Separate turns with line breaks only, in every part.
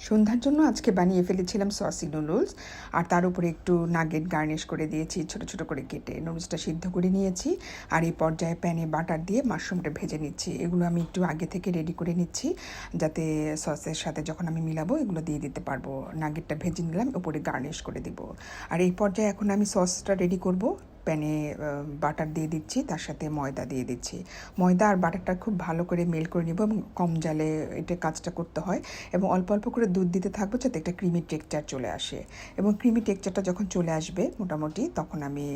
সন্ধ্যার জন্য আজকে বানিয়ে ফেলেছিলাম সসি নুডলস, আর তার উপরে একটু নাগেট গার্নিশ করে দিয়েছি ছোট ছোট করে কেটে। নুডলসটা সিদ্ধ করে নিয়েছি, আর এই পর্যায়ে প্যানে বাটার দিয়ে মাশরুমটা ভেজে নিচ্ছি। এগুলো আমি একটু আগে থেকে রেডি করে নিচ্ছি, যাতে সসের সাথে যখন আমি মিলাবো এগুলো দিয়ে দিতে পারবো। নাগেটটা ভেজে নিলাম, উপরে গার্নিশ করে দিব। আর এই পর্যায়ে এখন আমি সসটা রেডি করব। প্যানে বাটার দিয়ে দিচ্ছি, তার সাথে ময়দা দিয়ে দিচ্ছি। ময়দা আর বাটারটা খুব ভালো করে মেল্ট করে নেব, এবং কম জালে এটা কাজটা করতে হয়। এবং অল্প অল্প করে দুধ দিতে থাকবো, যাতে একটা ক্রিমি টেক্সচার চলে আসে। এবং ক্রিমি টেক্সচারটা যখন চলে আসবে মোটামুটি, তখন আমি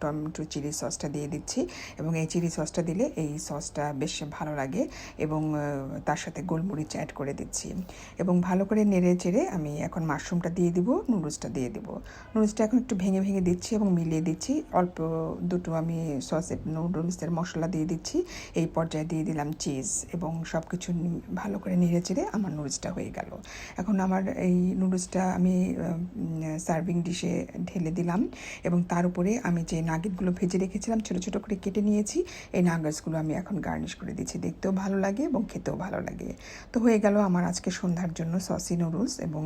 টমেটো চিলি সসটা দিয়ে দিচ্ছি। এবং এই চিলি সসটা দিলে এই সসটা বেশ ভালো লাগে। এবং তার সাথে গোলমরিচ অ্যাড করে দিচ্ছি। এবং ভালো করে নেড়ে চেড়ে আমি এখন মাশরুমটা দিয়ে দিব, নুডলসটা দিয়ে দিব। নুডলসটা এখন একটু ভেঙে ভেঙে দিচ্ছি এবং মিলিয়ে দিচ্ছি। অল্প দুটো আমি সসের নুডলসের মশলা দিয়ে দিচ্ছি। এই পর্যায়ে দিয়ে দিলাম চিজ, এবং সব কিছু ভালো করে নেড়ে চেড়ে আমার নুডলসটা হয়ে গেল। এখন আমার এই নুডলসটা আমি সার্ভিং ডিশে ঢেলে দিলাম, এবং তার উপরে আমি যে নাগেটগুলো ভেজে রেখেছিলাম ছোটো ছোটো করে কেটে নিয়েছি, এই নাগেটসগুলো আমি এখন গার্নিশ করে দিচ্ছি। দেখতেও ভালো লাগে এবং খেতেও ভালো লাগে। তো হয়ে গেল আমার আজকে সন্ধ্যার জন্য সসি নুডলস। এবং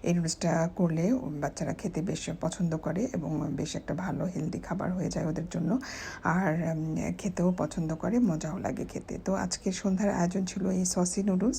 এই নুডলসটা করলে বাচ্চারা খেতে বেশ পছন্দ করে, এবং বেশ একটা ভালো হেলদি খাবার হয়ে যায় ওদের জন্য। আর খেতেও পছন্দ করে, মজাও লাগে খেতে। তো আজকের সন্ধ্যার আয়োজন ছিল এই সসি নুডলস।